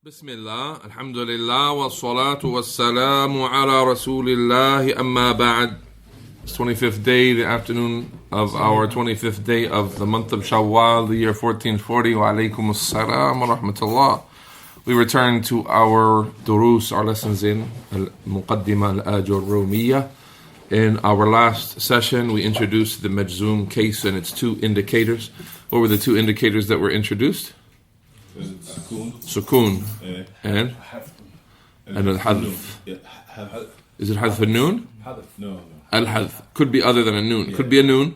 Bismillah, alhamdulillah, wa salatu wa salamu ala rasulillah, amma ba'd. It's 25th day, the afternoon of our 25th day of the month of Shawwal, the year 1440. Wa alaykum as-salam wa rahmatullah. We return to our durus, our lessons in Al-Muqaddimah Al-Ajurrumiyyah. In our last session, we introduced the Majzoom case and its two indicators. What were the two indicators that were introduced? Sukoon and al-hadf. Is it hadf al-noon? No. Al-hadf. Could be other than a noon. Could be a noon.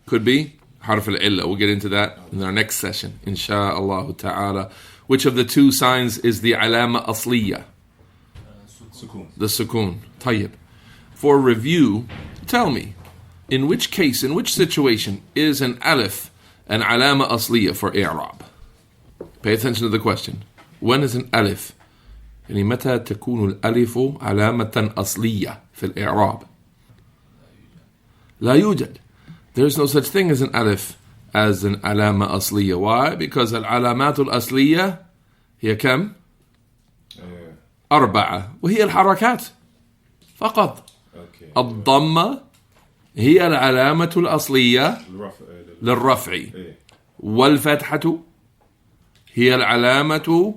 Could be harf al-illa. We'll get into that in our next session, insha'Allah ta'ala. Which of the two signs is the alama asliya? Sukoon. The sukoon. Tayyib. For review, tell me, in which case, in which situation is an alif an alama asliya for i'rab? Pay attention to the question. When is an alif? يعني متى تكون الألف علامة أصلية في الإعراب؟ لا يوجد. There is no such thing as an alif as an علامة أصلية. Why? Because العلامات الأصلية هي كم؟ 4 وهي الحركات فقط. الضمة هي العلامة الأصلية للرفع والفتحة هي العلامة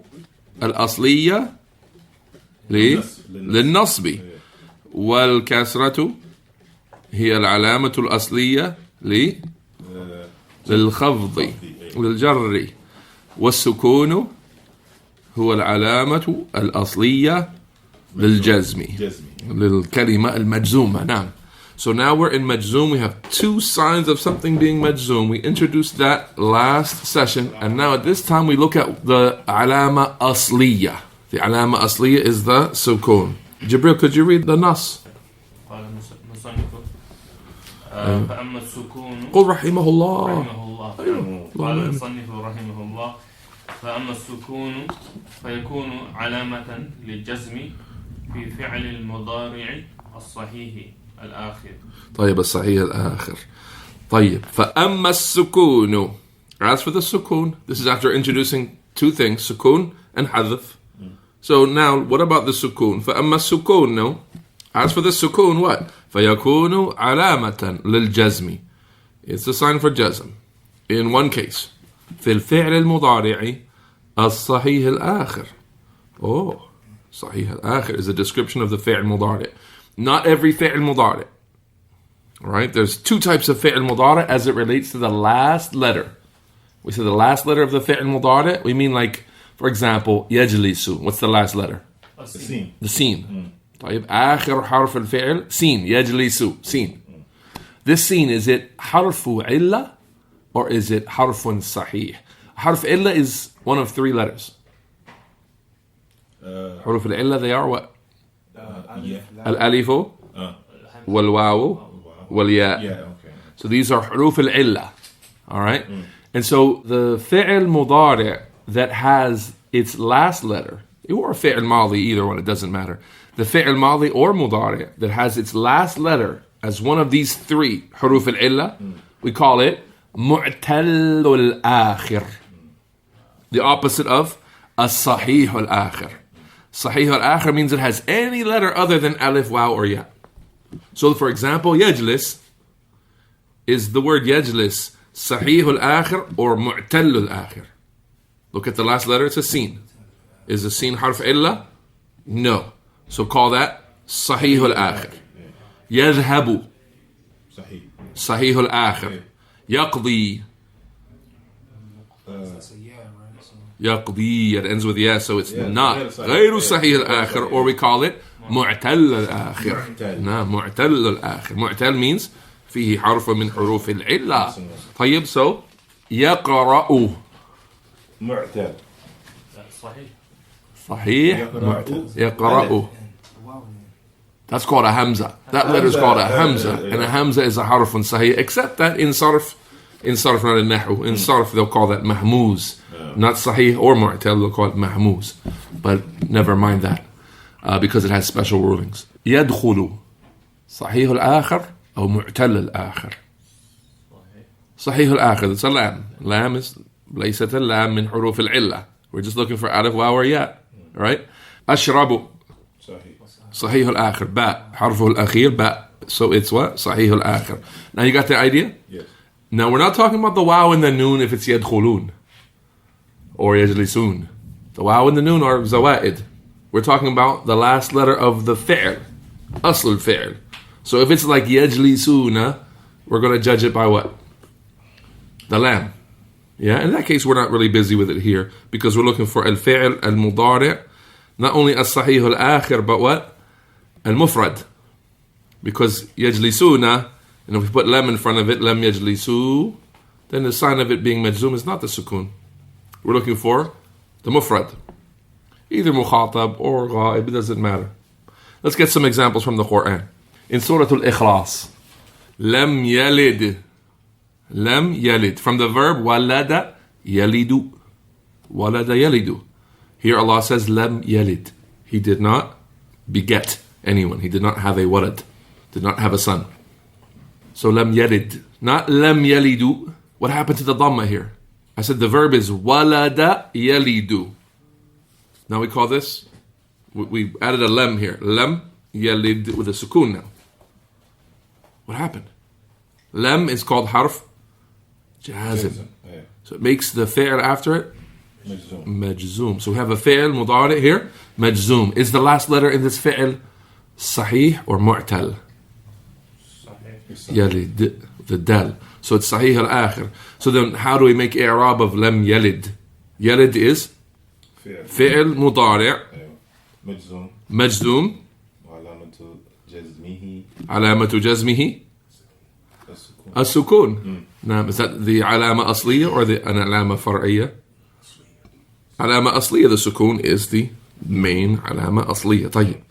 الأصلية للنصب والكسرة هي العلامة الأصلية للخفض للجر والسكون هو العلامة الأصلية للجزم للكلمة المجزومة. نعم. So now we're in Majzoom. We have two signs of something being Majzoom. We introduced that last session. And now at this time we look at the alama asliya. The alama asliya is the Sukoon. Jibril, could you read the nas? فأما السكون قل رحمه الله. قال المصنف رحمه الله فأما السكون فيكون علامة للجزم في فعل المضارع الصحيح الآخر. طيب الصحيح الآخر. طيب فأما السكون. As for the sukoon, this is after introducing two things, sukoon and hadf. So now, what about the sukoon? فأما السكون, no. As for the sukoon, what? فيكون علامة للجزم. It's a sign for jazm. In one case, في الفعل المضارع الصحيح الآخر. Oh, صحيح الآخر is a description of the فعل المضارع. Not every fi'l mudari. Right? There's two types of fi'l mudari as it relates to the last letter. We say the last letter of the fi'l mudari. We mean like, for example, yajlisu. What's the last letter? The sin. The sin. طيب آخر حرف الفعل sin. يجلس. Sin. This sin, is it حرف علة or is it حرف صحيح? حرف علة is one of 3 letters. حروف العلة, they are what? الألف والواو والياء. So these are حروف العلة. Alright? And so the فعل مضارع that has its last letter, or فعل ماضي, either one, it doesn't matter. The فعل ماضي or مضارع that has its last letter as one of these 3 حروف العلة, we call it معتل الآخر. The opposite of الصحيح الآخر. Sahih al-akhir means it has any letter other than alif, waw, or ya. So, for example, yajlis is the word yajlis sahih al-akhir or mu'tal al-akhir. Look at the last letter, it's a sin. Is the sin harf illa? No. So call that sahih al-akhir. Yadhhabu sahih al-akhir. Yaqdi يقضي, it ends with yeah, so it's not غير صحيح الآخر, or we call it معتل الآخر. No, معتل الآخر. معتل means فيه حرف من حروف العلة. طيب, so يقرأ معتل صحيح يقرأ. That's called a hamza. That letter is called a hamza, and a hamza is a حرف صحيح, except that in sarf not in nahu. In sarf they'll call that mahmuz. Not sahih or mu'tal, they'll call it mahmuz. But never mind that, because it has special rulings. يدخل صحيح الآخر أو معتل الآخر. صحيح الآخر, it's a lam. Lam is ليست اللام من حروف العلة. We're just looking for alif, waw, or ya. right? أشرب صحيح الآخر باء حرفه الأخير باء. So it's what? صحيح الآخر. Now you got the idea? Yes. Now we're not talking about the waw and the noon if it's يدخلون or يجلسون. The waw and the noon are زوائد. We're talking about the last letter of the fi'l, أصل الفعل. So if it's like يجلسون, we're going to judge it by what? The lam. Yeah, in that case, we're not really busy with it here because we're looking for al-fi'l al-mudari', not only as-sahih al-akhir, but what? Al-mufrad. Because yajlisuna, and if we put lam in front of it, lam yajlisu, then the sign of it being majzoom is not the sukoon. We're looking for the mufrad. Either mukhatab or ghaib, it doesn't matter. Let's get some examples from the Quran. In Surah Al-Ikhlas, lam yalid. Lam yalid. From the verb walada yalidu. Walada yalidu. Here Allah says lam yalid. He did not beget anyone. He did not have a walad. Did not have a son. So lam yalid. Not lam yalidu. What happened to the dhamma here? I said the verb is walada yalidu. Now we call this, we added a lam here. Lam yalid with a sukoon now. What happened? Lam is called harf jazim. Yeah. So it makes the fi'l after it majzoom. So we have a fi'l mudari here, majzoom. Is the last letter in this fi'l sahih or mu'tal? Yalid, the dal. So it's sahih al-akhir. So then how do we make i'rab of lam yalid? Yalid is fi'l mudari' majzoom. علامة جزمه السكون. نعم. Is that the علامة أصلية or the علامة فرعية? علامة أصلية. The sukoon is the main علامة أصلية. طيب.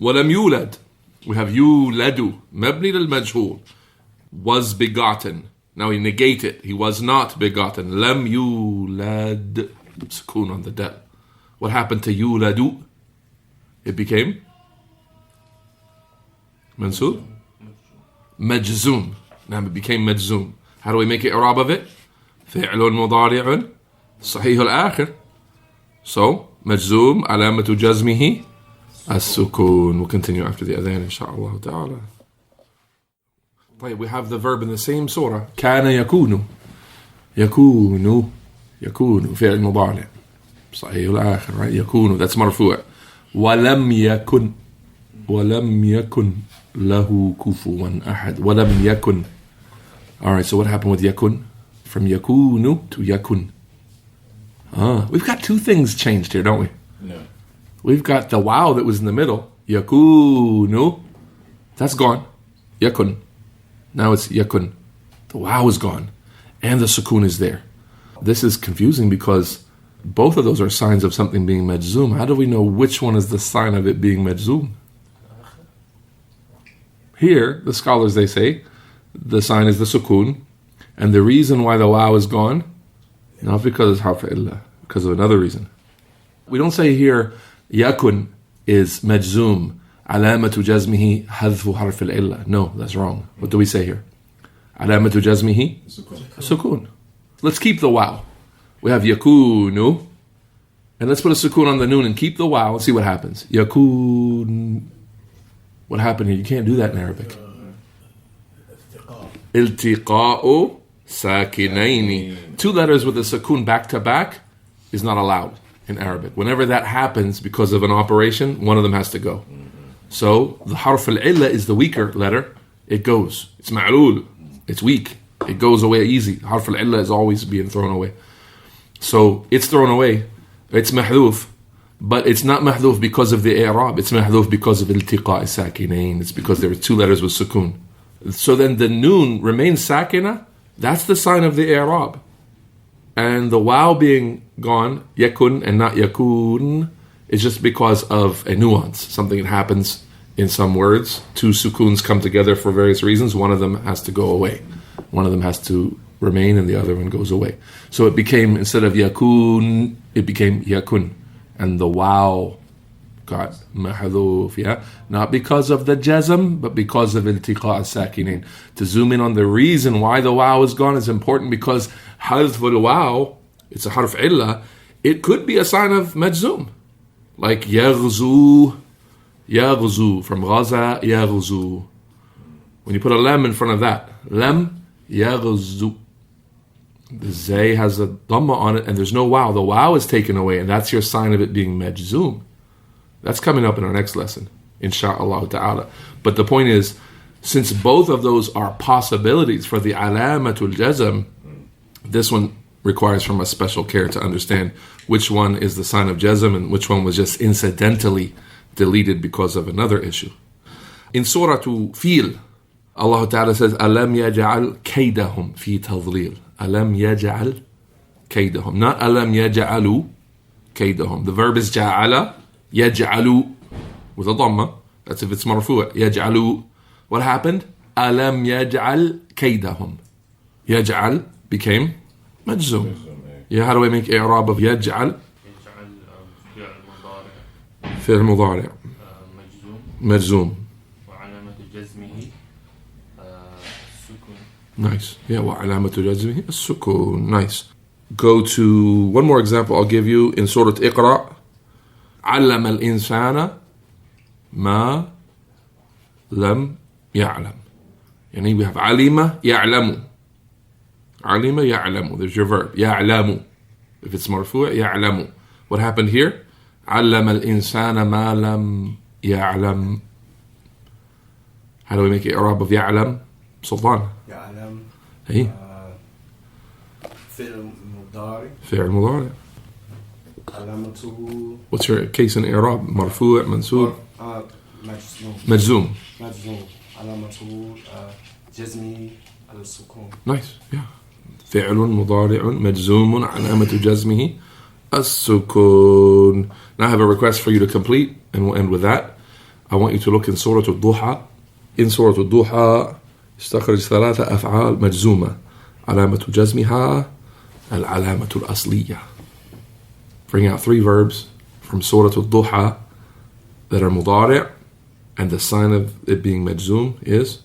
ولم يولد. We have يولد مبني للمجهول. Was begotten. Now we negate it. He was not begotten. لم يولد. Sukoon on the dal. What happened to يولد? It became Mansub? Majzoom. Now it became Majzoom. How do we make it i'rab of it? فعل مضارع صحيح الآخر. So, Majzoom علامة جزمه السكون. We'll continue after the adhan inshallah ta'ala. طيب, we have the verb in the same surah. كان يكون. يكون. يكون. فعل مضارع صحيح الآخر. Right? يكون. That's مرفوع. ولم يكن. ولم يكن له كفوا أحد. ولم يكن. Alright, so what happened with yakun? From yakunu to yakun. We've got two things changed here, don't we? No. We've got the wow that was in the middle. Yakunu. That's gone. Yakun. Now it's yakun. The wow is gone. And the sukoon is there. This is confusing because both of those are signs of something being majzoom. How do we know which one is the sign of it being majzoom? Here, the scholars, they say, the sign is the sukoon, and the reason why the wow is gone, not because it's harf illa, because of another reason. We don't say here, yakun is majzoom, alamatu jazmihi hadfu harf illa. No, that's wrong. What do we say here? Alamatu jazmihi sukoon. Let's keep the wow. We have yakunu, and let's put a sukoon on the noon and keep the wow and see what happens. Yakun. What happened here? You can't do that in Arabic. Iltiqa'u sakinaini. Two letters with a sukoon back to back is not allowed in Arabic. Whenever that happens because of an operation, one of them has to go. So the harf al-illa is the weaker letter. It goes. It's ma'lul. It's weak. It goes away easy. Harf al-illa is always being thrown away. So it's thrown away. It's mahdhuf. But it's not mahdhuf because of the i'rab. It's mahdhuf because of iltiqa' sakinain. It's because there were two letters with sukoon. So then the noon remains sakina. That's the sign of the i'rab. And the wow being gone, yakun and not yakun, is just because of a nuance. Something that happens in some words. Two sukoons come together for various reasons. One of them has to go away. One of them has to remain and the other one goes away. So it became, instead of yakun, it became yakun. And the wow got mahdhuf, yeah? Not because of the jazm, but because of iltiqa' sakinain. To zoom in on the reason why the wow is gone is important because hadf al-wow, it's a harf illa, it could be a sign of majzoom. Like yaghzu, yaghzu, from ghaza, yaghzu. When you put a lam in front of that, lam yaghzu. The zay has a dhamma on it, and there's no waw. The waw is taken away, and that's your sign of it being majzoom. That's coming up in our next lesson, insha'Allah ta'ala. But the point is, since both of those are possibilities for the alamatul jazm, this one requires from us special care to understand which one is the sign of jazm and which one was just incidentally deleted because of another issue. In Surah Fil, Allah Ta'ala says, Alam yaj'al kaydahum fi tadlil. Alam yaj'al kaydahum. Not alam yaj'alu kaydahum. The verb is ja'ala, yaj'alu, with a dhamma. That's if it's marfu'. Yaj'alu. What happened? Alam yaj'al kaydahum. Yaj'al became majzoom. Yeah, how do we make i'rab of yaj'al? فعل مضارع مجزوم وعلامة جزمه السكون. Nice. Yeah, وعلامة جزمه السكون. Nice. Go to one more example I'll give you in Surah Iqra. علم الإنسان ما لم يعلم. يعني we have علم يعلم. علم يعلم. There's your verb. يعلم. If it's مرفوع يعلم. What happened here? علم الإنسان ما لم يعلم. How do we make إعراب of يعلم? سلطان. يعلم. Hey. فعل مضارع. فعل مضارع. علامته. What's your case in إعراب? مرفوع منصوب. مجزوم. مجزوم. علامته جزمه السكون. Nice. Yeah. فعل مضارع مجزوم علامة جزمه السكون. Now I have a request for you to complete, and we'll end with that. I want you to look in Surah Al-Duha. In Surah Al-Duha, استخرج ثلاثة أفعال مجزومة. علامة جزمها العلامة الأصلية. Bring out 3 verbs from Surah Al-Duha that are مضارع, and the sign of it being majzoom is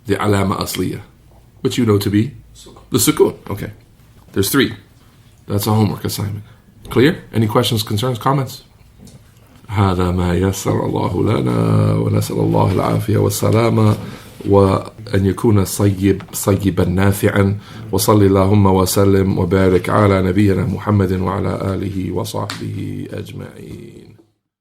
the alama asliya, which you know to be the sukoon. Okay. There's 3. That's a homework assignment. Clear? Any questions, concerns, comments? هذا ما يسر الله لنا ونسأل الله العافية والسلامة وأن يكون صيبا نافعا وصلي اللهم وسلم وبارك على نبينا محمد وعلى آله وصحبه أجمعين.